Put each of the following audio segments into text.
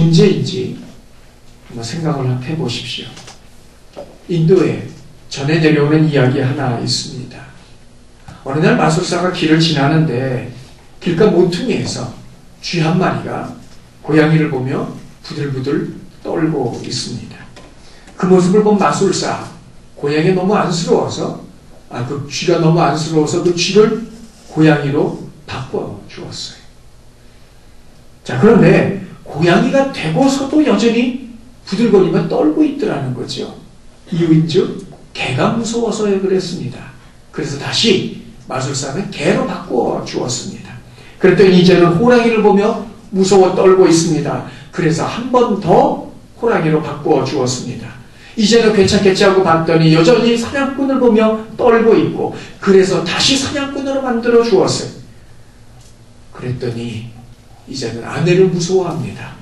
문제인지 한번 생각을 해보십시오. 인도에 전해 내려오는 이야기 하나 있습니다. 어느 날 마술사가 길을 지나는데 길가 모퉁이에서 쥐 한 마리가 고양이를 보며 부들부들 떨고 있습니다. 그 모습을 본 마술사, 고양이가 너무 안쓰러워서 그 쥐가 너무 안쓰러워서 그 쥐를 고양이로 바꿔주었어요. 자, 그런데 고양이가 되고서도 여전히 부들거리며 떨고 있더라는 거죠. 이유인즉 개가 무서워서 그랬습니다. 그래서 다시 마술사는 개로 바꾸어 주었습니다. 그랬더니 이제는 호랑이를 보며 무서워 떨고 있습니다. 그래서 한 번 더 호랑이로 바꾸어 주었습니다. 이제는 괜찮겠지 하고 봤더니 여전히 사냥꾼을 보며 떨고 있고, 그래서 다시 사냥꾼으로 만들어 주었어요. 그랬더니 이제는 아내를 무서워합니다.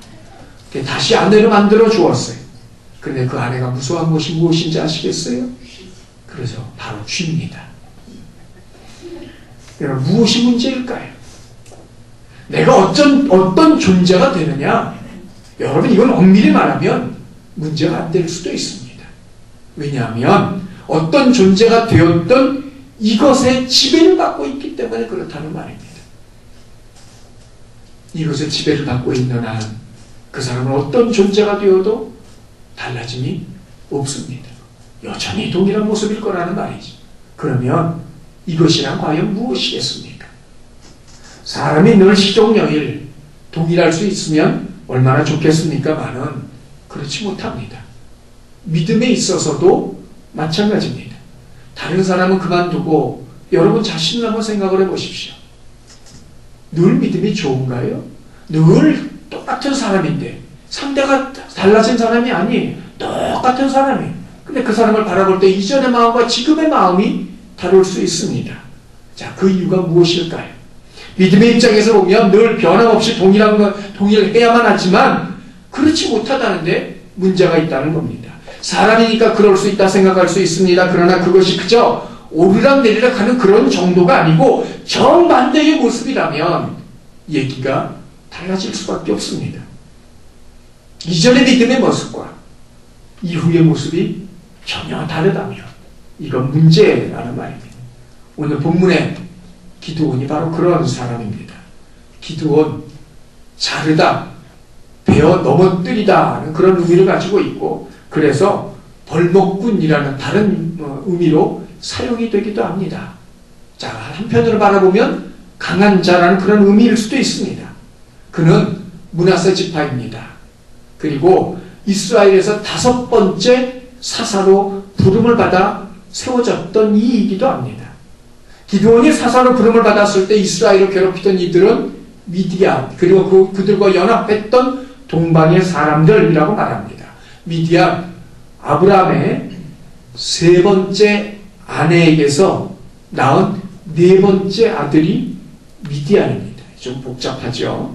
다시 아내를 만들어 주었어요. 그런데 그 아내가 무서워한 것이 무엇인지 아시겠어요? 그래서 바로 쥐입니다. 여러분, 무엇이 문제일까요? 내가 어떤 존재가 되느냐? 여러분, 이건 엄밀히 말하면 문제가 안 될 수도 있습니다. 왜냐하면 어떤 존재가 되었던 이것의 지배를 받고 있기 때문에 그렇다는 말입니다. 이것의 지배를 받고 있는 한 그 사람은 어떤 존재가 되어도 달라짐이 없습니다. 여전히 동일한 모습일 거라는 말이지. 그러면 이것이란 과연 무엇이겠습니까? 사람이 늘 시종영일 동일할 수 있으면 얼마나 좋겠습니까마는 그렇지 못합니다. 믿음에 있어서도 마찬가지입니다. 다른 사람은 그만두고 여러분 자신을 한번 생각을 해보십시오. 늘 믿음이 좋은가요? 늘 똑같은 사람인데 상대가 달라진 사람이 아니에요. 똑같은 사람이에요. 근데 그 사람을 바라볼 때 이전의 마음과 지금의 마음이 다를 수 있습니다. 자, 그 이유가 무엇일까요? 믿음의 입장에서 보면 늘 변함없이 동일해야만 하지만 그렇지 못하다는데 문제가 있다는 겁니다. 사람이니까 그럴 수 있다 생각할 수 있습니다. 그러나 그것이 그저 오르락내리락 하는 그런 정도가 아니고 정반대의 모습이라면 얘기가 달라질 수밖에 없습니다. 이전의 믿음의 모습과 이후의 모습이 전혀 다르다면 이건 문제라는 말입니다. 오늘 본문의 기드온이 바로 그런 사람입니다. 기드온, 자르다, 베어 넘어뜨리다는 그런 의미를 가지고 있고, 그래서 벌목꾼이라는 다른 의미로 사용이 되기도 합니다. 자, 한편으로 바라보면 강한 자라는 그런 의미일 수도 있습니다. 그는 므낫세 지파입니다. 그리고 이스라엘에서 5번째 사사로 부름을 받아 세워졌던 이이기도 합니다. 기드온이 사사로 부름을 받았을 때 이스라엘을 괴롭히던 이들은 미디안, 그리고 그들과 연합했던 동방의 사람들이라고 말합니다. 미디안, 아브라함의 3번째 아내에게서 낳은 4번째 아들이 미디안입니다. 좀 복잡하죠.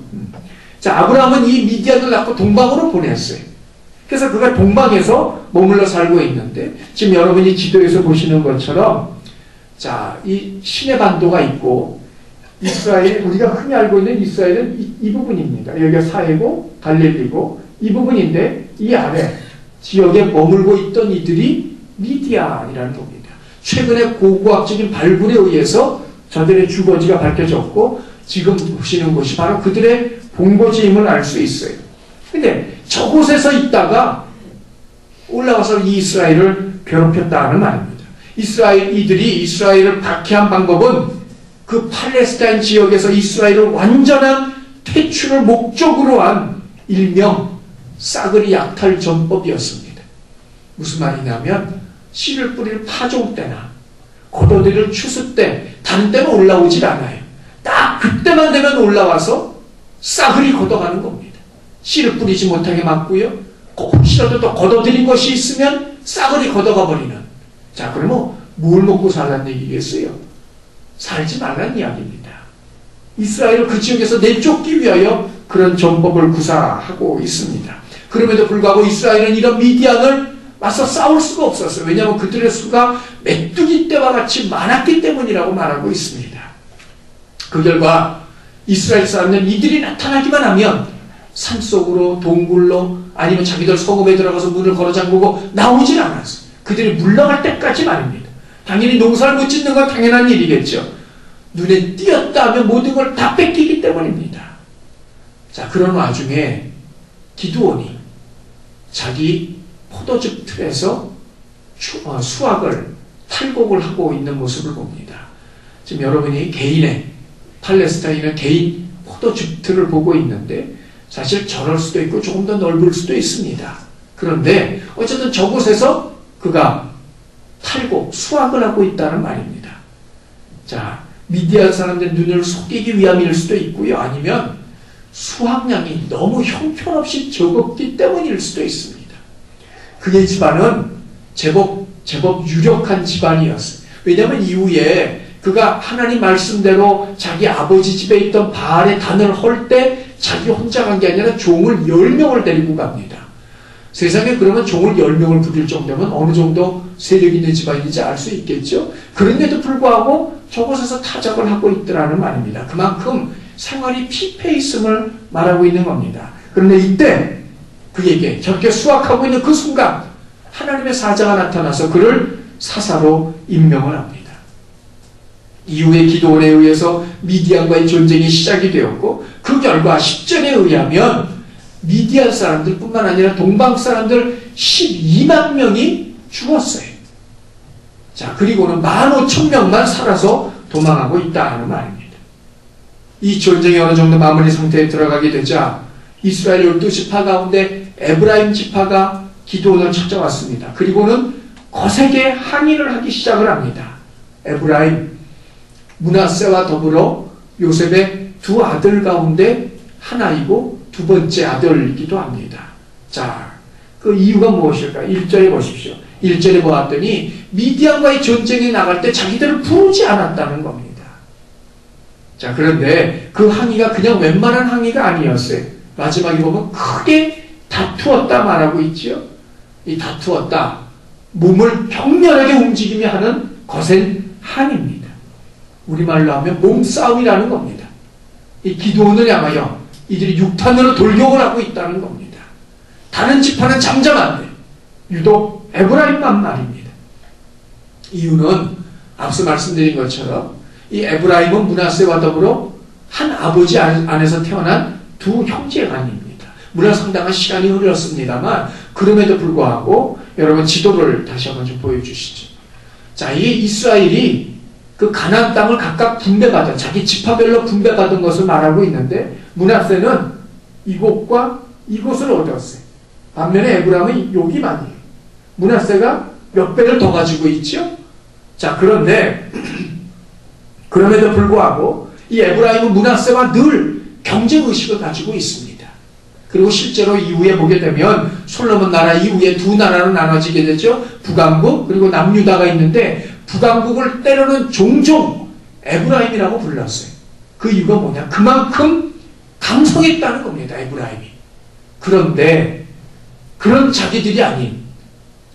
자, 아브라함은 이 미디안을 낳고 동방으로 보냈어요. 그래서 그가 동방에서 머물러 살고 있는데, 지금 여러분이 지도에서 보시는 것처럼, 자, 이 시내 반도가 있고, 이스라엘, 우리가 흔히 알고 있는 이스라엘은 이 부분입니다. 여기가 사해고 갈릴리고 이 부분인데, 이 아래 지역에 머물고 있던 이들이 미디안이라는 겁니다. 최근에 고고학적인 발굴에 의해서 저들의 주거지가 밝혀졌고, 지금 보시는 곳이 바로 그들의 본거지임을 알 수 있어요. 근데 저곳에서 있다가 올라와서 이 이스라엘을 괴롭혔다는 말입니다. 이들이 이스라엘을 박해한 방법은 그 팔레스타인 지역에서 이스라엘을 완전한 퇴출을 목적으로 한 일명 싸그리 약탈 전법이었습니다. 무슨 말이냐면 씨를 뿌릴 파종 때나 겉어들일 추수 때 다른 때는 올라오질 않아요. 딱 그때만 되면 올라와서 싸그리 걷어가는 겁니다. 씨를 뿌리지 못하게 막고요. 혹시라도 또 걷어들인 것이 있으면 싸그리 걷어가 버리는. 자, 그러면 뭘 먹고 살란 얘기겠어요? 살지 말란 이야기입니다. 이스라엘을 그 지역에서 내쫓기 위하여 그런 전법을 구사하고 있습니다. 그럼에도 불구하고 이스라엘은 이런 미디안을 맞서 싸울 수가 없었어요. 왜냐하면 그들의 수가 메뚜기 떼와 같이 많았기 때문이라고 말하고 있습니다. 그 결과 이스라엘 사람들은 이들이 나타나기만 하면 산속으로 동굴로 아니면 자기들 성읍에 들어가서 문을 걸어 잠그고 나오질 않았어요. 그들이 물러갈 때까지 말입니다. 당연히 농사를 못 짓는 건 당연한 일이겠죠. 눈에 띄었다 하면 모든 걸 다 뺏기기 때문입니다. 자, 그런 와중에 기드온이 자기 포도즙 틀에서 수확을 탈곡을 하고 있는 모습을 봅니다. 지금 여러분이 개인의 팔레스타인의 개인 포도즙 틀을 보고 있는데 사실 저럴 수도 있고 조금 더 넓을 수도 있습니다. 그런데 어쨌든 저곳에서 그가 탈곡, 수확을 하고 있다는 말입니다. 자, 미디안 사람들 눈을 속이기 위함일 수도 있고요. 아니면 수확량이 너무 형편없이 적었기 때문일 수도 있습니다. 그의 집안은 제법 유력한 집안이었어요. 왜냐하면 이후에 그가 하나님 말씀대로 자기 아버지 집에 있던 바알의 단을 헐 때 자기 혼자 간 게 아니라 종을 10명을 데리고 갑니다. 세상에 그러면 종을 10명을 부릴 정도면 어느 정도 세력 있는 집안인지 알 수 있겠죠. 그런데도 불구하고 저곳에서 타작을 하고 있더라는 말입니다. 그만큼 생활이 피폐 있음을 말하고 있는 겁니다. 그런데 이때 그에게 저렇게 수확하고 있는 그 순간 하나님의 사자가 나타나서 그를 사사로 임명을 합니다. 이후에 기드온에 의해서 미디안과의 전쟁이 시작이 되었고 그 결과 10절에 의하면 미디안 사람들 뿐만 아니라 동방 사람들 12만 명이 죽었어요. 자, 그리고는 15,000명만 살아서 도망하고 있다는 말입니다. 이 전쟁이 어느 정도 마무리 상태에 들어가게 되자 이스라엘 12지파 가운데 에브라임 지파가 기드온을 찾아왔습니다. 그리고는 거세게 항의를 하기 시작을 합니다. 에브라임, 므낫세와 더불어 요셉의 두 아들 가운데 하나이고 두 번째 아들이기도 합니다. 자, 그 이유가 무엇일까? 1절에 보십시오. 1절에 보았더니 미디안과의 전쟁에 나갈 때 자기들을 부르지 않았다는 겁니다. 자, 그런데 그 항의가 그냥 웬만한 항의가 아니었어요. 마지막에 보면 크게 다투었다 말하고 있지요. 이 다투었다, 몸을 격렬하게 움직이며 하는 거센 항의입니다. 우리말로 하면 몸싸움이라는 겁니다. 이 기드온을 향하여 이들이 육탄으로 돌격을 하고 있다는 겁니다. 다른 지파는 잠잠한데 유독 에브라임만 말입니다. 이유는 앞서 말씀드린 것처럼 이 에브라임은 므낫세와 더불어 한 아버지 안에서 태어난 두 형제간입니다. 물론 상당한 시간이 흘렀습니다만 그럼에도 불구하고 여러분 지도를 다시 한번 좀 보여주시죠. 자, 이 이스라엘이 그 가나안 땅을 각각 분배받은 자기 지파별로 분배받은 것을 말하고 있는데 므낫세는 이곳과 이곳을 얻었어요. 반면에 에브라임은 여기만이에요. 므낫세가 몇 배를 더 가지고 있죠. 자, 그런데 그럼에도 불구하고 이 에브라임은 므낫세와 늘 경쟁의식을 가지고 있습니다. 그리고 실제로 이후에 보게 되면 솔로몬 나라 이후에 두 나라로 나눠지게 되죠. 북왕국 그리고 남유다가 있는데 북왕국을 때로는 종종 에브라임이라고 불렀어요. 그 이유가 뭐냐? 그만큼 강성했다는 겁니다. 에브라임이. 그런데 그런 자기들이 아닌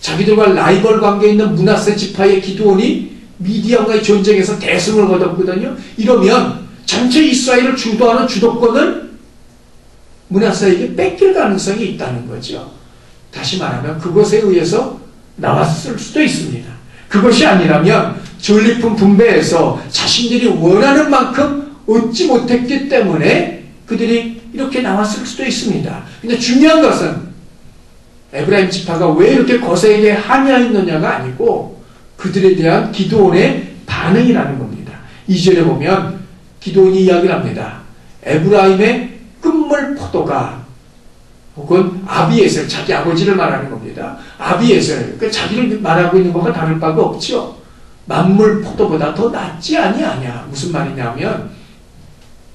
자기들과 라이벌 관계에 있는 므낫세 지파의 기드온이 미디안과의 전쟁에서 대승을 거뒀거든요. 이러면 전체 이스라엘을 주도하는 주도권을 므낫세에게 뺏길 가능성이 있다는 거죠. 다시 말하면 그것에 의해서 나왔을 수도 있습니다. 그것이 아니라면 전리품 분배에서 자신들이 원하는 만큼 얻지 못했기 때문에 그들이 이렇게 나왔을 수도 있습니다. 근데 중요한 것은 에브라임 지파가 왜 이렇게 거세게 항의했느냐가 아니고 그들에 대한 기드온의 반응이라는 겁니다. 2절에 보면 기드온이 이야기를 합니다. 에브라임의 끝물 포도가 혹은 아비에셀, 자기 아버지를 말하는 겁니다. 아비에셀, 그 자기를 말하고 있는 것과 다를 바가 없죠. 만물 포도보다 더 낫지 아니하냐. 무슨 말이냐면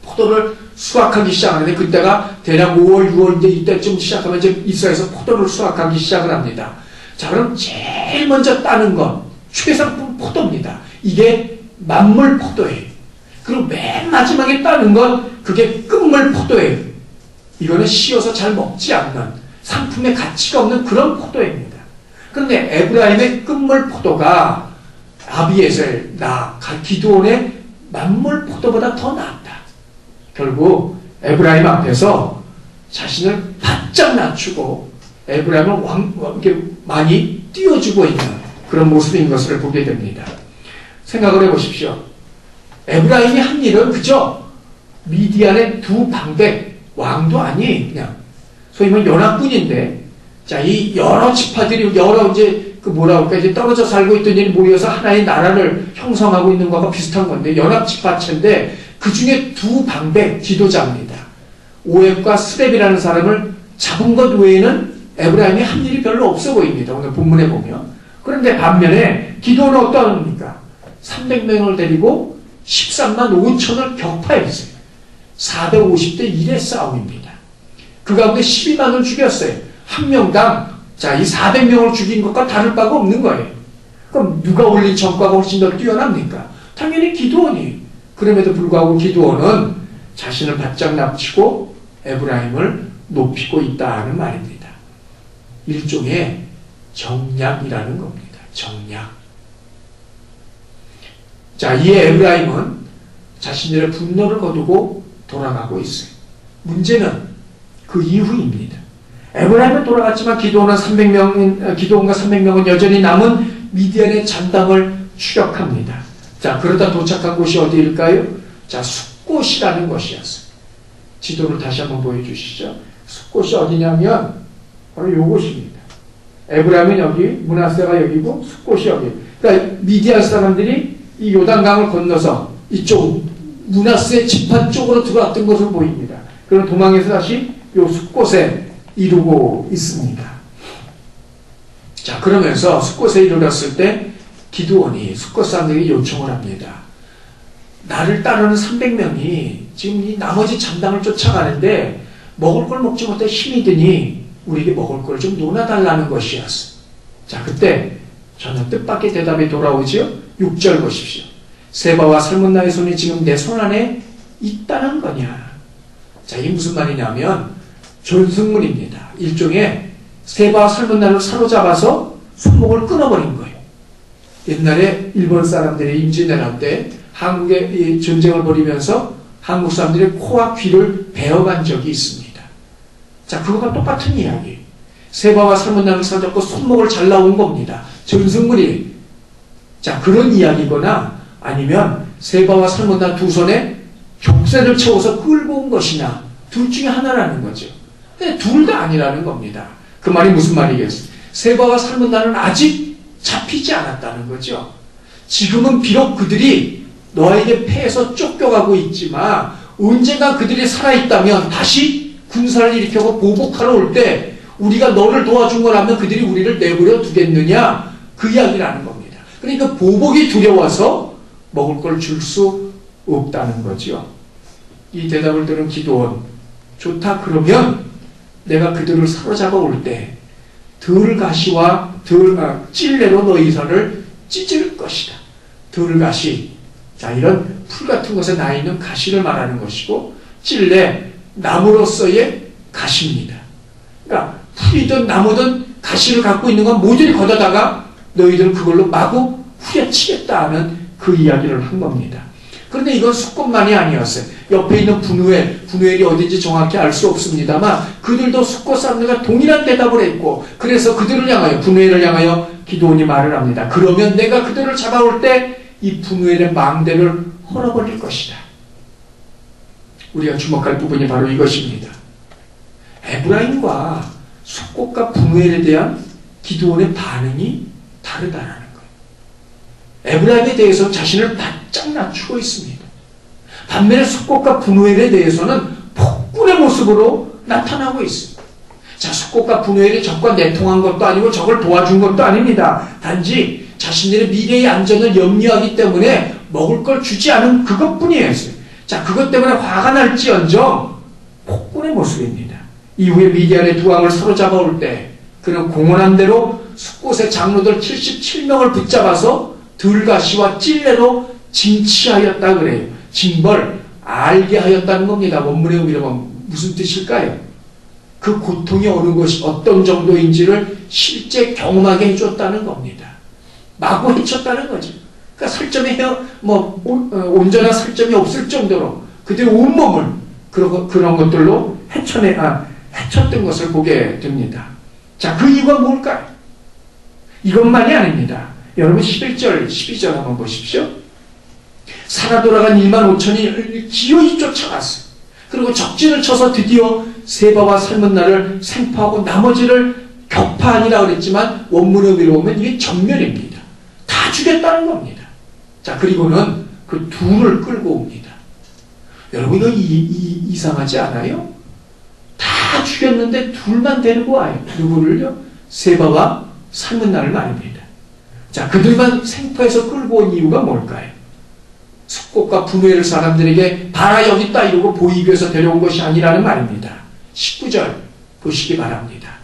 포도를 수확하기 시작하는데 그때가 대략 5월, 6월 이제 이때쯤 시작하면 이제 이스라엘에서 포도를 수확하기 시작을 합니다. 자, 그럼 제일 먼저 따는 건 최상품 포도입니다. 이게 만물 포도예요. 그리고 맨 마지막에 따는 건 그게 끝물 포도예요. 이거는 씌어서 잘 먹지 않는 상품의 가치가 없는 그런 포도입니다. 그런데 에브라임의 끝물 포도가 아비에셀, 기드온의 만물 포도보다 더 낫다. 결국 에브라임 앞에서 자신을 바짝 낮추고 에브라임을 이렇게 많이 띄워주고 있는 그런 모습인 것을 보게 됩니다. 생각을 해보십시오. 에브라임이 한 일은 그저 미디안의 두 방백 왕도 아니 그냥 소위 말하면 연합군인데, 자, 이 여러 지파들이 여러 이제 이제 떨어져 살고 있던 일이 모여서 하나의 나라를 형성하고 있는 것과 비슷한 건데, 연합 지파체인데 그 중에 두 방백 지도자입니다. 오앱과 스렙이라는 사람을 잡은 것 외에는 에브라임이 한 일이 별로 없어 보입니다. 오늘 본문에 보면. 그런데 반면에 기도는 어떠합니까? 300명을 데리고 13만 5천을 격파했어요. 450대 1의 싸움입니다. 그 가운데 12만을 죽였어요. 한 명당, 자, 이 400명을 죽인 것과 다를 바가 없는 거예요. 그럼 누가 올린 전과가 훨씬 더 뛰어납니까? 당연히 기드온이. 그럼에도 불구하고 기드온은 자신을 바짝 낮추고 에브라임을 높이고 있다는 말입니다. 일종의 정략이라는 겁니다. 정략. 자, 이에 에브라임은 자신들의 분노를 거두고 돌아가고 있어요. 문제는 그 이후입니다. 에브라임은 돌아갔지만 기드온과 300명은 여전히 남은 미디안의 잔당을 추격합니다. 자, 그러다 도착한 곳이 어디일까요? 자, 숫곳이라는 것이었어요. 지도를 다시 한번 보여주시죠. 숫곳이 어디냐면 바로 요곳입니다. 에브라임은 여기, 므낫세가 여기고 숫곳이 여기. 그러니까 미디안 사람들이 이 요단강을 건너서 이쪽 므낫세 지파 쪽으로 들어왔던 것으로 보입니다. 그럼 도망해서 다시 요 숫곳에 이루고 있습니다. 자, 그러면서 숫곳에 이르렀을 때 기드온이 숫곳 사람들에게 요청을 합니다. 나를 따르는 300명이 지금 이 나머지 잔당을 쫓아가는데 먹을 걸 먹지 못해 힘이 드니 우리에게 먹을 걸 좀 논아달라는 것이었어. 자, 그때 저는 뜻밖의 대답이 돌아오지요. 6절 보십시오. 세바와 살문나의 손이 지금 내 손 안에 있다는 거냐. 자, 이게 무슨 말이냐면 존승문입니다. 일종의 세바와 살문나를 사로잡아서 손목을 끊어버린 거예요. 옛날에 일본 사람들이 임진왜란 때 한국에 이 전쟁을 벌이면서 한국 사람들의 코와 귀를 베어간 적이 있습니다. 자, 그거가 똑같은 이야기. 세바와 살문나를 사로잡고 손목을 잘라온 겁니다. 전승문이. 자, 그런 이야기거나 아니면 세바와 살문나 두 손에 족쇄를 채워서 끌고 온 것이냐, 둘 중에 하나라는 거죠. 근데 둘 다 아니라는 겁니다. 그 말이 무슨 말이겠어요? 세바와 살문나는 아직 잡히지 않았다는 거죠. 지금은 비록 그들이 너에게 패해서 쫓겨가고 있지만 언젠가 그들이 살아있다면 다시 군사를 일으켜고 보복하러 올 때 우리가 너를 도와준 거라면 그들이 우리를 내버려 두겠느냐, 그 이야기라는 겁니다. 그러니까 보복이 두려워서 먹을 걸 줄 수 없다는 거죠. 이 대답을 들은 기드온, 좋다, 그러면 내가 그들을 사로잡아 올 때 들가시와 찔레로 너희 손을 찢을 것이다. 들가시, 자, 이런 풀 같은 것에 나 있는 가시를 말하는 것이고, 찔레, 나무로서의 가시입니다. 그러니까 풀이든 나무든 가시를 갖고 있는 건 모조리 걷어다가 너희들은 그걸로 마구 후려치겠다 하는 그 이야기를 한 겁니다. 그런데 이건 숫곳만이 아니었어요. 옆에 있는 분우엘이 어딘지 정확히 알 수 없습니다만 그들도 숫곳 사람들과 동일한 대답을 했고, 그래서 그들을 향하여, 분우엘을 향하여 기드온이 말을 합니다. 그러면 내가 그들을 잡아올 때 이 분우엘의 망대를 헐어버릴 것이다. 우리가 주목할 부분이 바로 이것입니다. 에브라임과 숫곳과 분우엘에 대한 기드온의 반응이 다르다라는 거예요. 에브라임에 대해서 자신을 바짝 낮추고 있습니다. 반면에 숫곳과 분우엘에 대해서는 폭군의 모습으로 나타나고 있습니다. 자, 숫곳과 분우엘이 적과 내통한 것도 아니고 적을 도와준 것도 아닙니다. 단지 자신들의 미래의 안전을 염려하기 때문에 먹을 걸 주지 않은 그것뿐이에요. 자, 그것 때문에 화가 날지언정 폭군의 모습입니다. 이후에 미디안의 두 왕을 사로잡아 올 때 그는 공언한 대로 숫곳의 장로들 77명을 붙잡아서 들가시와 찔레로 징치하였다 그래요. 징벌, 알게 하였다는 겁니다. 원문의 의미로 무슨 뜻일까요? 그 고통이 어느 것이 어떤 정도인지를 실제 경험하게 해줬다는 겁니다. 마구 해쳤다는 거죠. 그러니까 살점이 온전한 살점이 없을 정도로 그들의 온몸을 그런 것들로 해쳤던 것을 보게 됩니다. 자, 그 이유가 뭘까요? 이것만이 아닙니다. 여러분 11절, 12절 한번 보십시오. 살아 돌아간 1만 5천이 기어이 쫓아갔어요. 그리고 적진을 쳐서 드디어 세바와 살문나를 생포하고 나머지를 격파하니라 그랬지만 원문의 의미로 보면 이게 전멸입니다. 다 죽였다는 겁니다. 자, 그리고는 그 둘을 끌고 옵니다. 여러분 이거 이상하지 않아요? 다 죽였는데 둘만 데리고 와요. 누구를요? 세바와 살문나를 말입니다. 자, 그들만 생포해서 끌고 온 이유가 뭘까요? 숙곡과 분노의 사람들에게 봐라 여기 있다 이러고 보이기 위해서 데려온 것이 아니라는 말입니다. 19절 보시기 바랍니다.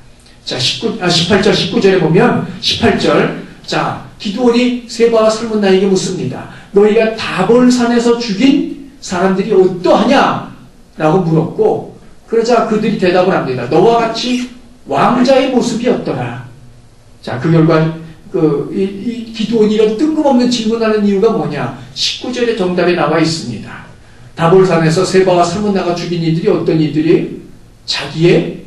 자, 18절 19절에 보면 18절 자, 기드온이 세바와 살문나에게 묻습니다. 너희가 다볼산에서 죽인 사람들이 어떠하냐? 라고 물었고 그러자 그들이 대답을 합니다. 너와 같이 왕자의 모습이었더라. 자, 그 결과 이 기드온이 이런 뜬금없는 질문하는 이유가 뭐냐? 19절의 정답에 나와 있습니다. 다볼산에서 세바와 살문나가 죽인 이들이 어떤 이들이? 자기의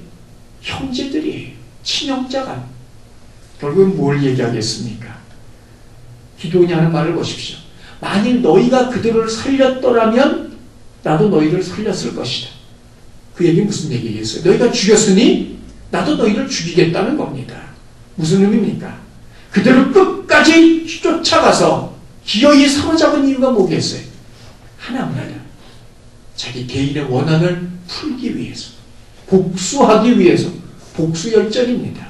형제들이에요. 친형제가. 결국은 뭘 얘기하겠습니까? 기드온이 하는 말을 보십시오. 만일 너희가 그들을 살렸더라면 나도 너희를 살렸을 것이다. 그 얘기 무슨 얘기겠어요? 너희가 죽였으니 나도 너희를 죽이겠다는 겁니다. 무슨 의미입니까? 그들을 끝까지 쫓아가서 기어이 사로잡은 이유가 뭐겠어요? 하나입니다. 자기 개인의 원한을 풀기 위해서, 복수하기 위해서, 복수열전입니다.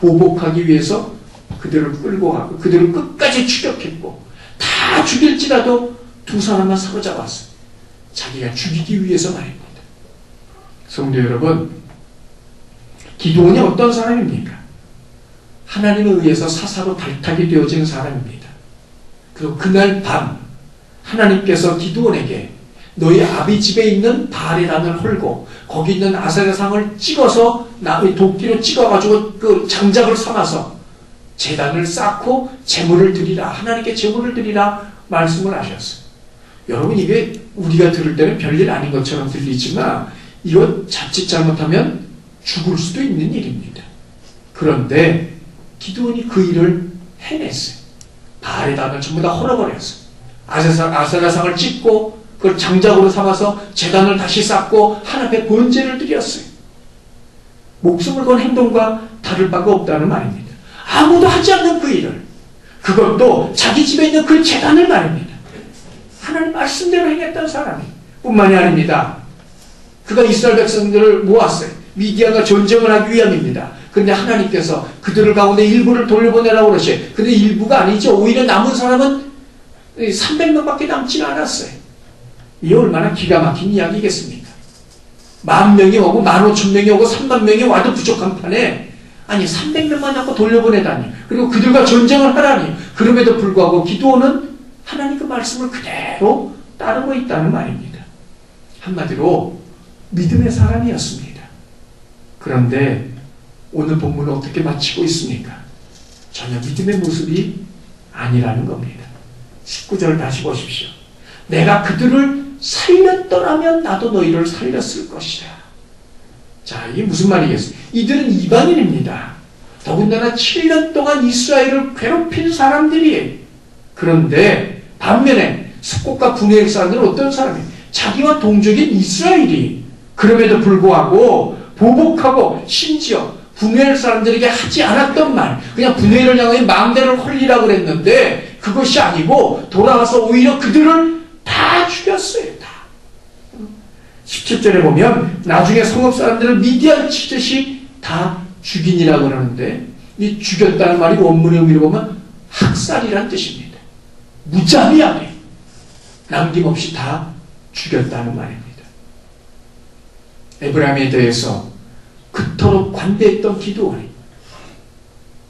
보복하기 위해서 그들을 끌고 가고 그들을 끝까지 추격했고 다 죽일지라도 두 사람만 사로잡았어요. 자기가 죽이기 위해서 말입니다. 성도 여러분, 기드온이 어떤 사람입니까? 하나님에 의해서 사사로 발탁이 되어진 사람입니다. 그리고 그날 밤 하나님께서 기드온에게 너희 아비 집에 있는 바알의 단을 헐고 거기 있는 아세라상을 찍어서 도끼로 찍어가지고 그 장작을 삼아서 제단을 쌓고 제물을 드리라, 하나님께 제물을 드리라 말씀을 하셨어요. 여러분 이게 우리가 들을 때는 별일 아닌 것처럼 들리지만 이거 자칫 잘못하면 죽을 수도 있는 일입니다. 그런데 기드온이 그 일을 해냈어요. 바알의 단을 전부 다 헐어버렸어요. 아세라상을 찍고 그걸 장작으로 삼아서 제단을 다시 쌓고 하나님의 번제를 드렸어요. 목숨을 건 행동과 다를 바가 없다는 말입니다. 아무도 하지 않는 그 일을, 그것도 자기 집에 있는 그 제단을 말입니다. 하나님 말씀대로 행했던 사람이 뿐만이 아닙니다. 그가 이스라엘 백성들을 모았어요. 미디안과 전쟁을 하기 위함입니다. 그런데 하나님께서 그들을 가운데 일부를 돌려보내라고 그러셔요. 근데 일부가 아니죠. 오히려 남은 사람은 300명밖에 남지는 않았어요. 이게 얼마나 기가 막힌 이야기겠습니까? 10,000명이 오고 15,000명이 오고 30,000명이 와도 부족한 판에 아니 300명만 잡고 돌려보내다니, 그리고 그들과 전쟁을 하라니. 그럼에도 불구하고 기드온은 하나님 그 말씀을 그대로 따르고 있다는 말입니다. 한마디로 믿음의 사람이었습니다. 그런데 오늘 본문은 어떻게 마치고 있습니까? 전혀 믿음의 모습이 아니라는 겁니다. 19절 다시 보십시오. 내가 그들을 살렸더라면 나도 너희를 살렸을 것이다. 자, 이게 무슨 말이겠어요? 이들은 이방인입니다. 더군다나 7년 동안 이스라엘을 괴롭힌 사람들이에요. 그런데 반면에 숙곡과 분노의 사람들은 어떤 사람이에요? 자기와 동족인 이스라엘이 그럼에도 불구하고 보복하고 심지어 분노의 사람들에게 하지 않았던 말, 그냥 분노를 향해 망대를 헐리라고 그랬는데 그것이 아니고 돌아와서 오히려 그들을 다 죽였어요. 다. 17절에 보면 나중에 성읍 사람들을 미디안 치듯이 다 죽이니라고 그러는데 이 죽였다는 말이 원문의 의미로 보면 학살이란 뜻입니다. 무자비하게 남김없이 다 죽였다는 말입니다. 에브라임에 대해서 그토록 관대했던 기드온이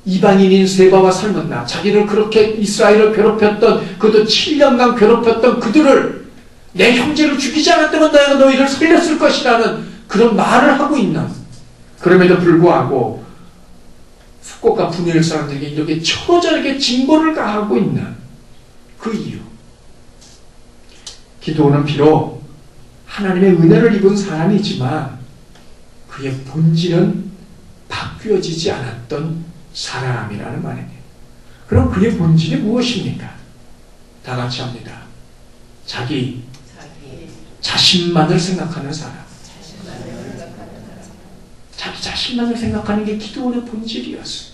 이방인인 세바와 살문나, 자기를 그렇게 이스라엘을 괴롭혔던, 그것도 7년간 괴롭혔던 그들을 내 형제를 죽이지 않았다면 내가 너희를 살렸을 것이라는 그런 말을 하고 있는, 그럼에도 불구하고 숙곡과 분노의 사람들에게 이렇게 처절하게 징벌을 가하고 있는 그 이유. 기드온은 비록 하나님의 은혜를 입은 사람이지만 그의 본질은 바뀌어지지 않았던 사람이라는 말입니다. 그럼 그의 본질이 무엇입니까? 다 같이 합니다. 자기 자신만을 생각하는 사람. 자기 자신만을 생각하는 게 기드온의 본질이었어요.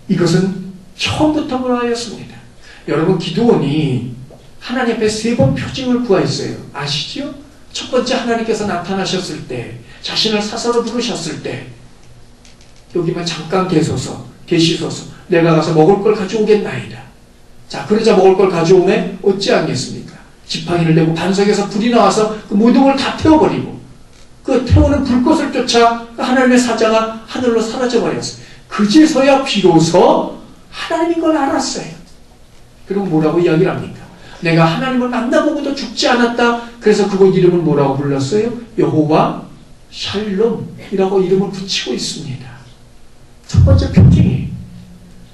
이것은 처음부터 그러하였습니다. 여러분, 기드온이 하나님 앞에 3번 표징을 구하였어요. 아시죠? 첫 번째, 하나님께서 나타나셨을 때, 자신을 사사로 부르셨을 때, 여기만 잠깐 계시소서, 내가 가서 먹을 걸 가져오겠나이다. 자, 그러자 먹을 걸 가져오면 어찌하겠습니까? 지팡이를 내고 반석에서 불이 나와서 그 모든 걸 다 태워버리고, 그 태우는 불꽃을 쫓아 하나님의 사자가 하늘로 사라져버렸어요. 그제서야 비로소 하나님인 걸 알았어요. 그리고 뭐라고 이야기를 합니까? 내가 하나님을 만나보고도 죽지 않았다. 그래서 그곳 이름을 뭐라고 불렀어요? 여호와 샬롬이라고 이름을 붙이고 있습니다. 첫 번째 표징이,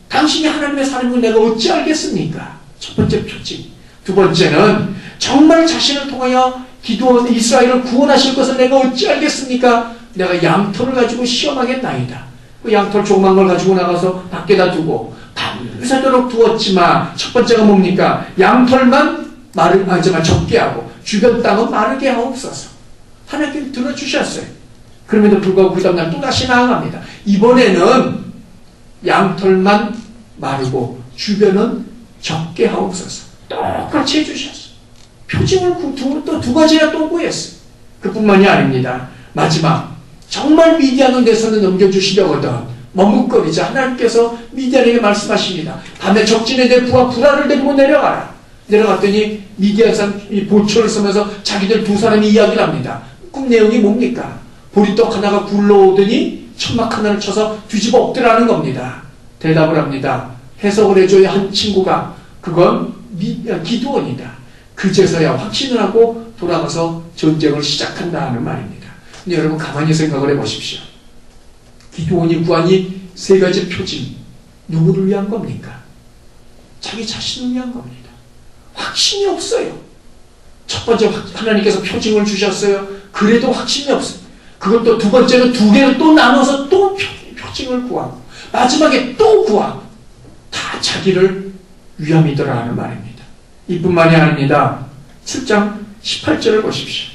당신이 하나님의 사람인 걸 내가 어찌 알겠습니까? 첫 번째 표징. 두 번째는, 정말 자신을 통하여 기드온 이스라엘을 구원하실 것을 내가 어찌 알겠습니까? 내가 양털을 가지고 시험하겠나이다. 그 양털 조그만 걸 가지고 나가서 밖에다 두고 밤새도록 두었지만, 첫 번째가 뭡니까? 양털만 적게 하고 주변 땅은 마르게 하옵소서. 하나님께 들어주셨어요. 그럼에도 불구하고 그 다음날 또다시 나아갑니다. 이번에는 양털만 마르고 주변은 적게 하옵소서. 똑같이 해주셨어요. 표징을 또 두 가지나 또 구했어요. 그뿐만이 아닙니다. 마지막, 정말 미디안은 내 손에 넘겨주시려거든 머뭇거리자 하나님께서 미디안에게 말씀하십니다. 밤에 적진에 내 부하 불화를 데리고 내려가라. 내려갔더니 미디안 사람 보초를 쓰면서 자기들 두 사람이 이야기를 합니다. 꿈 내용이 뭡니까? 보리떡 하나가 굴러오더니 천막 하나를 쳐서 뒤집어 엎드라는 겁니다. 대답을 합니다. 해석을 해줘야 한 친구가, 그건 기드온이다. 그제서야 확신을 하고 돌아가서 전쟁을 시작한다는 말입니다. 근데 여러분, 가만히 생각을 해보십시오. 기드온이 구한 이 3가지 표징, 누구를 위한 겁니까? 자기 자신을 위한 겁니다. 확신이 없어요. 첫 번째, 하나님께서 표징을 주셨어요. 그래도 확신이 없어요. 그것도 두 번째는 2개로 또 나눠서 또 표징을 구하고, 마지막에 또 구하고, 다 자기를 위함이더라 하는 말입니다. 이뿐만이 아닙니다. 7장 18절을 보십시오.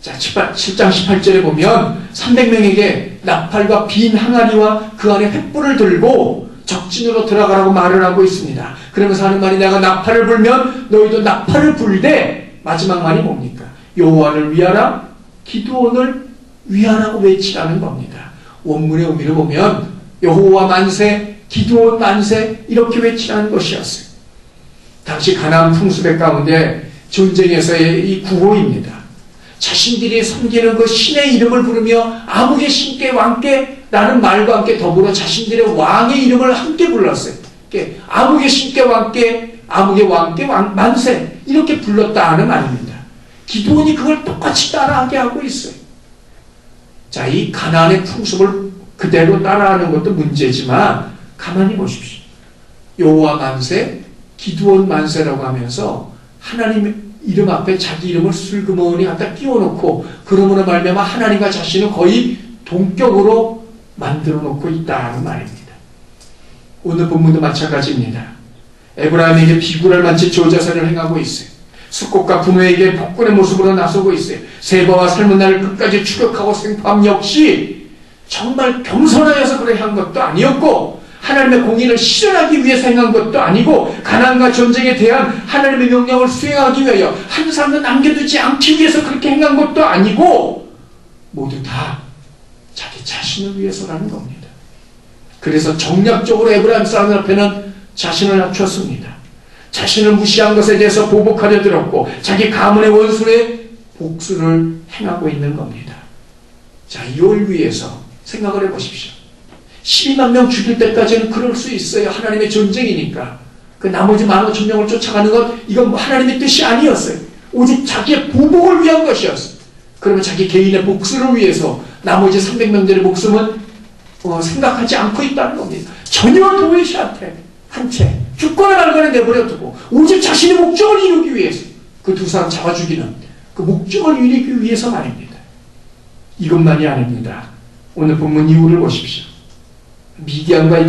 자, 7장 18절에 보면 300명에게 나팔과 빈 항아리와 그 안에 횃불을 들고 적진으로 들어가라고 말을 하고 있습니다. 그러면서 하는 말이, 내가 나팔을 불면 너희도 나팔을 불되, 마지막 말이 뭡니까? 여호와를 위하라, 기드온을 위하라고 외치라는 겁니다. 원문의 의미를 보면 여호와 만세, 기드온 만세, 이렇게 외치라는 것이었어요. 당시 가나안 풍습의 가운데 전쟁에서의 이 구호입니다. 자신들이 섬기는 그 신의 이름을 부르며 아무개 신께 왕께 라는 말과 함께 더불어 자신들의 왕의 이름을 함께 불렀어요. 아무개 신께 왕께, 아무개 왕께 만세, 이렇게 불렀다 하는 말입니다. 기드온이 그걸 똑같이 따라하게 하고 있어요. 자, 이 가나안의 풍습을 그대로 따라하는 것도 문제지만, 가만히 보십시오. 여호와 만세, 기드온 만세라고 하면서 하나님 이름 앞에 자기 이름을 슬그머니 갖다 끼워놓고, 그러므로 말미암아 하나님과 자신을 거의 동격으로 만들어 놓고 있다는 말입니다. 오늘 본문도 마찬가지입니다. 에브라임에게 비굴할 만치 저자세를 행하고 있어요. 숙곡과 분노에게 폭군의 모습으로 나서고 있어요. 세바와 삶은 날을 끝까지 추격하고 생포함 역시 정말 겸손하여서 그래 한 것도 아니었고, 하나님의 공의를 실현하기 위해서 행한 것도 아니고, 가나안과 전쟁에 대한 하나님의 명령을 수행하기 위하여 한 사람도 남겨두지 않기 위해서 그렇게 행한 것도 아니고, 모두 다 자기 자신을 위해서라는 겁니다. 그래서 정략적으로 에브라임 사람들 앞에는 자신을 낮췄습니다. 자신을 무시한 것에 대해서 보복하려 들었고, 자기 가문의 원수의 복수를 행하고 있는 겁니다. 자, 이걸 위해서 생각을 해보십시오. 12만 명 죽일 때까지는 그럴 수 있어요. 하나님의 전쟁이니까. 그 나머지 15,000명을 쫓아가는 건 이건 하나님의 뜻이 아니었어요. 오직 자기의 보복을 위한 것이었어요. 그러면 자기 개인의 복수를 위해서 나머지 300명들의 목숨은 생각하지 않고 있다는 겁니다. 전혀 도외시한테 한 채 죽거나 말거나 내버려두고 오직 자신의 목적을 이루기 위해서 그 두 사람 잡아 죽이는 그 목적을 이루기 위해서 말입니다. 이것만이 아닙니다. 오늘 본문 이후를 보십시오. 미디안과의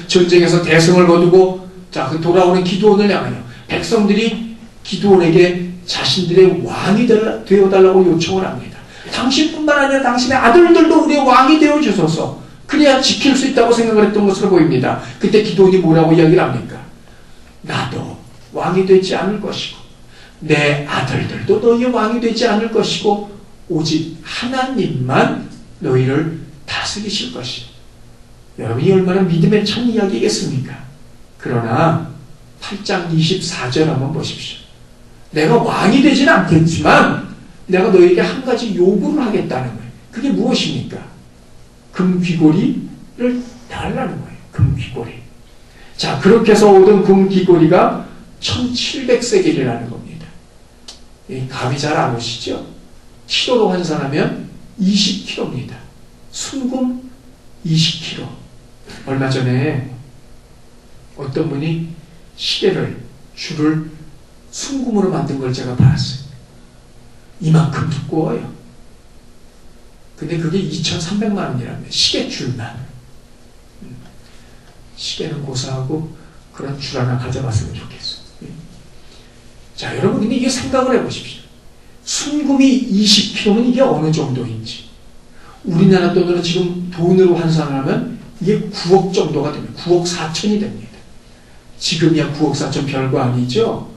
전쟁에서 대승을 거두고 그 돌아오는 기드온을 향하여 백성들이 기드온에게 자신들의 왕이 되어달라고 요청을 합니다. 당신뿐만 아니라 당신의 아들들도 우리의 왕이 되어주소서. 그래야 지킬 수 있다고 생각을 했던 것으로 보입니다. 그때 기드온이 뭐라고 이야기를 합니까? 나도 왕이 되지 않을 것이고 내 아들들도 너희의 왕이 되지 않을 것이고 오직 하나님만 너희를 다스리실 것이다. 여러분이 얼마나 믿음의 참 이야기겠습니까? 그러나 8장 24절 한번 보십시오. 내가 왕이 되지는 않겠지만 내가 너에게 한 가지 요구를 하겠다는 거예요. 그게 무엇입니까? 금귀고리를 달라는 거예요. 금귀고리. 자, 그렇게 해서 얻은 금귀고리가 1700세겔이라는 겁니다. 감이 잘 안 오시죠? 키로로 환산하면 20kg입니다. 순금 20kg. 얼마 전에 어떤 분이 줄을 순금으로 만든 걸 제가 봤어요. 이만큼 두꺼워요. 근데 그게 2,300만 원이랍니다. 시계줄만. 시계는 고사하고 그런 줄 하나 가져갔으면 좋겠어요. 자, 여러분 근데 이게 생각을 해보십시오. 순금이 20kg면 이게 어느 정도인지. 우리나라 돈으로 지금 돈으로 환산하면 이게 9억 정도가 됩니다. 9억 4천이 됩니다. 지금이야 9억 4천 별거 아니죠?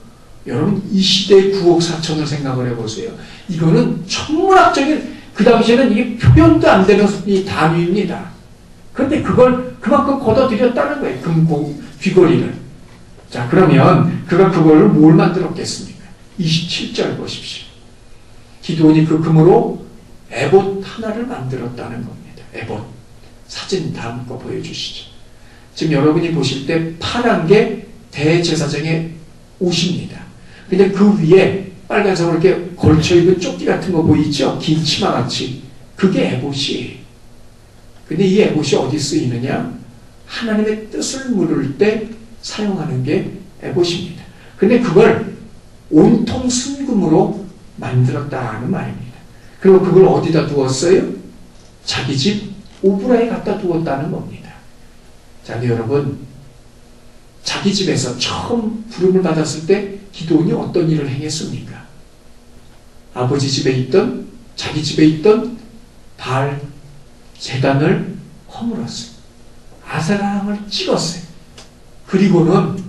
여러분 이 시대의 9억 4천을 생각을 해보세요. 이거는 천문학적인, 그 당시에는 이게 표현도 안 되는 이 단위입니다. 그런데 그걸 그만큼 걷어들였다는 거예요. 귀걸이를. 자, 그러면 그걸 뭘 만들었겠습니까? 27절 보십시오. 기드온이 그 금으로 에봇 하나를 만들었다는 겁니다. 에봇. 사진 다음 거 보여주시죠. 지금 여러분이 보실 때 파란 게 대제사장의 옷입니다. 근데 그 위에 빨간색으로 이렇게 걸쳐 입은 조끼 같은 거 보이죠? 긴 치마 같이. 그게 에봇이에요. 근데 이 에봇이 어디 쓰이느냐? 하나님의 뜻을 물을 때 사용하는 게 에봇입니다. 근데 그걸 온통 순금으로 만들었다는 말입니다. 그리고 그걸 어디다 두었어요? 자기 집 오브라에 갖다 두었다는 겁니다. 자, 여러분, 자기 집에서 처음 부름을 받았을 때 기드온이 어떤 일을 행했습니까? 아버지 집에 있던, 자기 집에 있던 바알 제단을 허물었어요. 아세라함을 찍었어요. 그리고는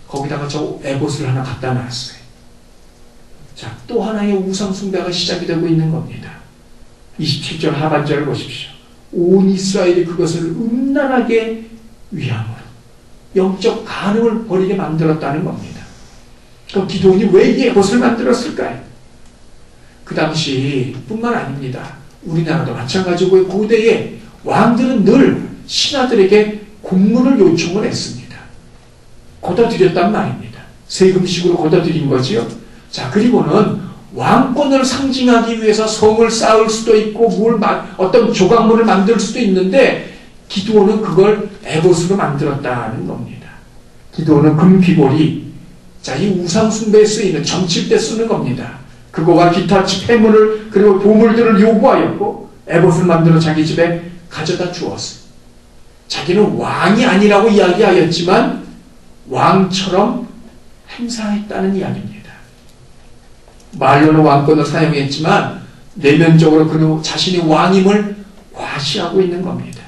거기다가 저 에봇을 하나 갖다 놨어요. 자, 또 하나의 우상 숭배가 시작이 되고 있는 겁니다. 27절 하반절을 보십시오. 온 이스라엘이 그것을 음란하게 위함으로 영적 간음을 벌이게 만들었다는 겁니다. 그럼 기드온이 왜 이 에봇을 만들었을까요? 그 당시 뿐만 아닙니다. 우리나라도 마찬가지고 고대에 왕들은 늘 신하들에게 공문을 요청을 했습니다. 걷어들였단 말입니다. 세금식으로 걷어들인 거지요. 자, 그리고는 왕권을 상징하기 위해서 성을 쌓을 수도 있고 어떤 조각물을 만들 수도 있는데 기드온은 그걸 에봇으로 만들었다는 겁니다. 기드온은 금귀고리, 자, 이 우상숭배에 쓰이는 점칠 때 쓰는 겁니다. 그거와 기타 폐물을 그리고 보물들을 요구하였고 에봇을 만들어 자기 집에 가져다 주었어요. 자기는 왕이 아니라고 이야기하였지만 왕처럼 행사했다는 이야기입니다. 말로는 왕권을 사용했지만 내면적으로 그는 자신이 왕임을 과시하고 있는 겁니다.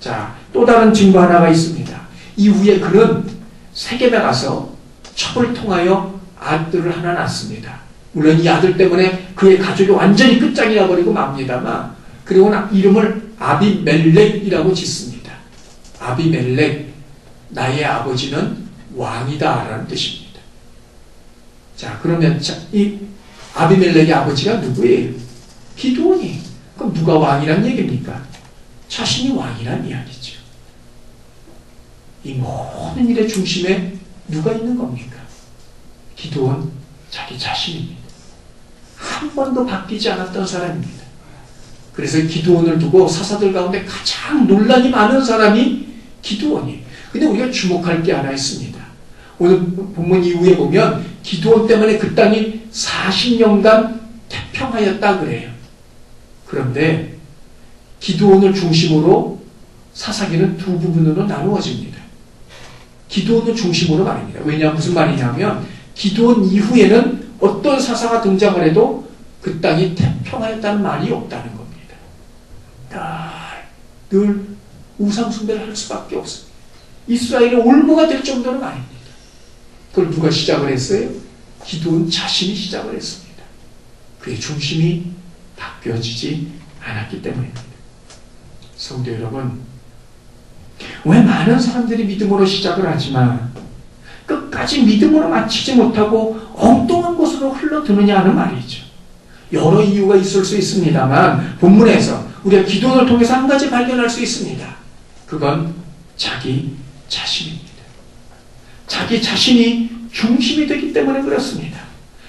자, 또 다른 증거 하나가 있습니다. 이후에 그는 세겜에 가서 첩을 통하여 아들을 하나 낳습니다. 물론 이 아들 때문에 그의 가족이 완전히 끝장이 나버리고 맙니다만, 그리고 이름을 아비멜렉이라고 짓습니다. 아비멜렉, 나의 아버지는 왕이다 라는 뜻입니다. 자, 그러면 이 아비멜렉의 아버지가 누구예요? 기드온이. 그럼 누가 왕이란 얘기입니까? 자신이 왕이란 이야기죠. 이 모든 일의 중심에 누가 있는 겁니까? 기드온, 자기 자신입니다. 한 번도 바뀌지 않았던 사람입니다. 그래서 기드온을 두고 사사들 가운데 가장 논란이 많은 사람이 기드온이에요. 근데 우리가 주목할 게 하나 있습니다. 오늘 본문 이후에 보면 기드온 때문에 그 땅이 40년간 태평하였다 그래요. 그런데 기드온을 중심으로 사사기는 두 부분으로 나누어집니다. 기드온을 중심으로 말입니다. 왜냐, 무슨 말이냐면 기드온 이후에는 어떤 사사가 등장을 해도 그 땅이 태평하였다는 말이 없다는 겁니다. 늘 우상숭배를 할 수밖에 없습니다. 이스라엘의 올무가 될 정도는 아닙니다. 그걸 누가 시작을 했어요? 기드온 자신이 시작을 했습니다. 그의 중심이 바뀌어지지 않았기 때문입니다. 성도 여러분, 왜 많은 사람들이 믿음으로 시작을 하지만 끝까지 믿음으로 마치지 못하고 엉뚱한 곳으로 흘러드느냐 하는 말이죠. 여러 이유가 있을 수 있습니다만 본문에서 우리가 기도를 통해서 한 가지 발견할 수 있습니다. 그건 자기 자신입니다. 자기 자신이 중심이 되기 때문에 그렇습니다.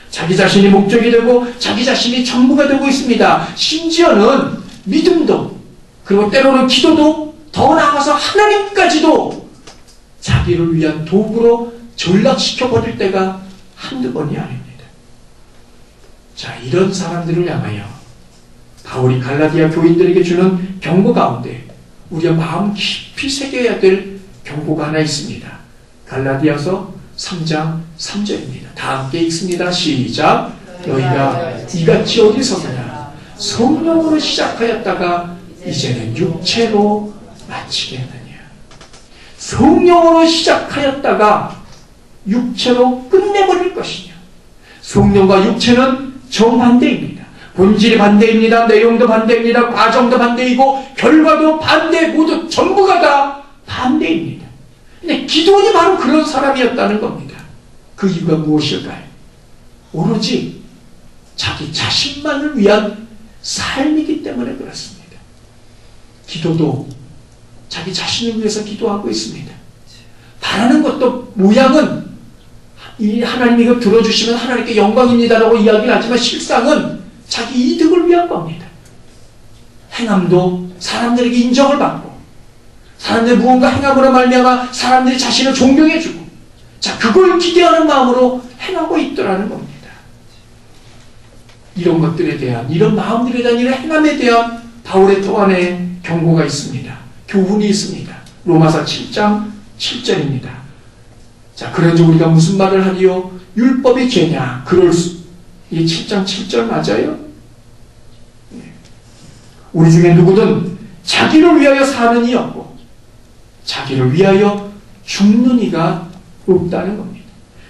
자기 자신이 목적이 되고 자기 자신이 전부가 되고 있습니다. 심지어는 믿음도, 그리고 때로는 기도도, 더 나아가서 하나님까지도 자기를 위한 도구로 전락시켜버릴 때가 한두 번이 아닙니다. 자, 이런 사람들을 향하여 바울이 갈라디아 교인들에게 주는 경고 가운데 우리가 마음 깊이 새겨야 될 경고가 하나 있습니다. 갈라디아서 3장 3절입니다. 다 함께 읽습니다. 시작. 너희가 이같이 어리석으냐 성령으로 시작하였다가 이제는 육체로 마치겠느냐. 성령으로 시작하였다가 육체로 끝내버릴 것이냐. 성령과 육체는 정반대입니다. 본질이 반대입니다. 내용도 반대입니다. 과정도 반대이고 결과도 반대, 모두 전부가 다 반대입니다. 근데 기도원이 바로 그런 사람이었다는 겁니다. 그 이유가 무엇일까요? 오로지 자기 자신만을 위한 삶이기 때문에 그렇습니다. 기도도 자기 자신을 위해서 기도하고 있습니다. 바라는 것도 모양은 이 하나님이 이거 들어주시면 하나님께 영광입니다라고 이야기를 하지만 실상은 자기 이득을 위한 겁니다. 행함도 사람들에게 인정을 받고 사람들이 무언가 행함으로 말미암아 사람들이 자신을 존경해주고, 자, 그걸 기대하는 마음으로 행하고 있더라는 겁니다. 이런 것들에 대한, 이런 마음들에 대한, 이런 행함에 대한 바울의 또 하나의 경고가 있습니다. 교훈이 있습니다. 로마서 7장 7절입니다. 자, 그런즉 우리가 무슨 말을 하리요? 율법이 죄냐? 이 7장 7절 맞아요? 우리 중에 누구든 자기를 위하여 사는 이 없고 자기를 위하여 죽는 이가 없다는 겁니다.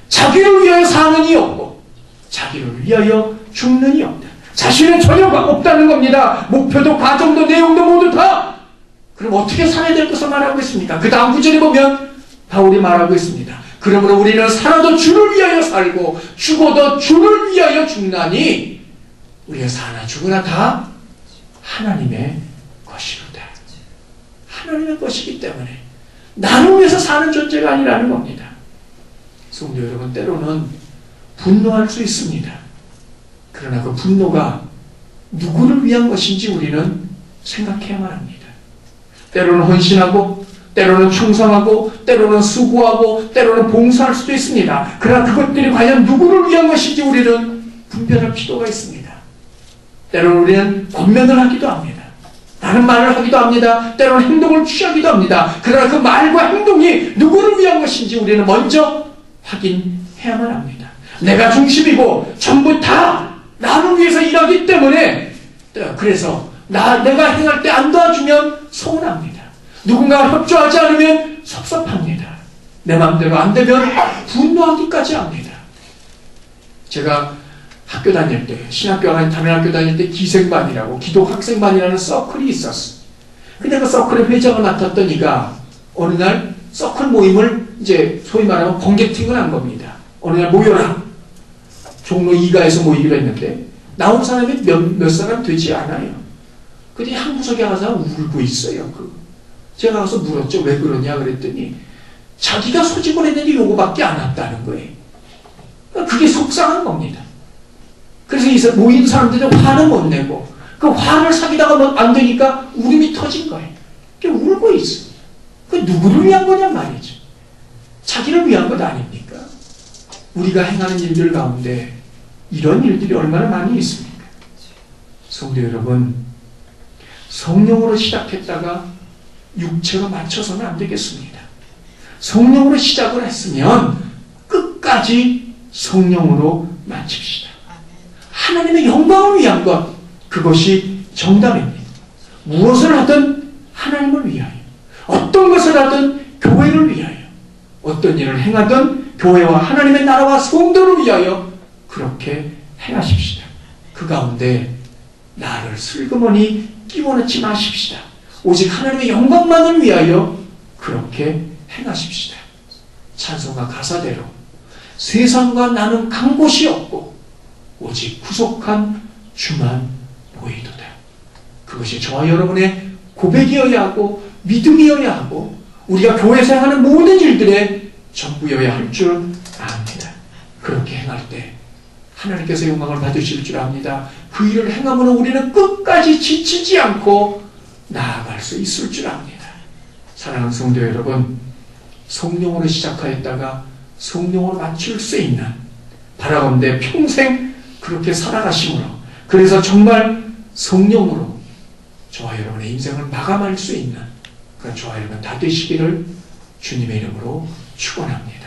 자기를 위하여 사는 이 없고 자기를 위하여 죽는 이 없다. 자신은 전혀 없다는 겁니다. 목표도 과정도 내용도 모두 다. 그럼 어떻게 살아야 될 것을 말하고 있습니까? 그 다음 구절에 보면 바울이 말하고 있습니다. 그러므로 우리는 살아도 주를 위하여 살고 죽어도 주를 위하여 죽나니 우리가 사나 죽으나 다 하나님의 것이로다. 하나님의 것이기 때문에 나를 위해서 사는 존재가 아니라는 겁니다. 성도 여러분, 때로는 분노할 수 있습니다. 그러나 그 분노가 누구를 위한 것인지 우리는 생각해야만 합니다. 때로는 헌신하고 때로는 충성하고 때로는 수고하고 때로는 봉사할 수도 있습니다. 그러나 그것들이 과연 누구를 위한 것인지 우리는 분별할 필요가 있습니다. 때로는 우리는 권면을 하기도 합니다. 다른 말을 하기도 합니다. 때로는 행동을 취하기도 합니다. 그러나 그 말과 행동이 누구를 위한 것인지 우리는 먼저 확인해야만 합니다. 내가 중심이고 전부 다 나를 위해서 일하기 때문에, 그래서 내가 행할 때 안 도와주면 서운합니다. 누군가가 협조하지 않으면 섭섭합니다. 내 마음대로 안 되면 분노하기까지 합니다. 제가 학교 다닐 때, 다민학교 다닐 때 기생반이라고, 기독학생반이라는 서클이 있었어. 근데 그 서클의 회장을 맡았던 이가 어느 날 서클 모임을 이제 소위 말하면 번개팅을 한 겁니다. 어느 날 모여라. 종로 2가에서 모이기로 했는데 나온 사람이 몇 사람 되지 않아요. 근데 한 구석에 가서 울고 있어요. 제가 가서 물었죠. 왜 그러냐 그랬더니 자기가 소집을 했는데 요거밖에 안 왔다는 거예요. 그게 속상한 겁니다. 그래서 모인 사람들은 화는 못 내고 그 화를 사귀다가 안 되니까 울음이 터진 거예요. 울고 있어요. 그 누구를 위한 거냐 말이죠. 자기를 위한 것 아닙니까? 우리가 행하는 일들 가운데 이런 일들이 얼마나 많이 있습니까? 성도 여러분, 성령으로 시작했다가 육체로 맞춰서는 안 되겠습니다. 성령으로 시작을 했으면 끝까지 성령으로 마칩시다. 하나님의 영광을 위한 것, 그것이 정답입니다. 무엇을 하든 하나님을 위하여, 어떤 것을 하든 교회를 위하여, 어떤 일을 행하든 교회와 하나님의 나라와 성도를 위하여 그렇게 행하십시다. 그 가운데 나를 슬그머니 끼워넣지 마십시다. 오직 하나님의 영광만을 위하여 그렇게 행하십시다. 찬송가 가사대로 세상과 나는 간 곳이 없고 오직 구속한 주만 보이도다. 그것이 저와 여러분의 고백이어야 하고 믿음이어야 하고 우리가 교회에서 하는 모든 일들의 전부여야 할 줄 압니다. 그렇게 행할 때 하나님께서 영광을 받으실 줄 압니다. 그 일을 행함으로 우리는 끝까지 지치지 않고 나아갈 수 있을 줄 압니다. 사랑하는 성도 여러분, 성령으로 시작하였다가 성령으로 마칠 수 있는 바라건대 평생 그렇게 살아가심으로, 그래서 정말 성령으로 저와 여러분의 인생을 마감할 수 있는 그런 저와 여러분 다 되시기를 주님의 이름으로 축원합니다.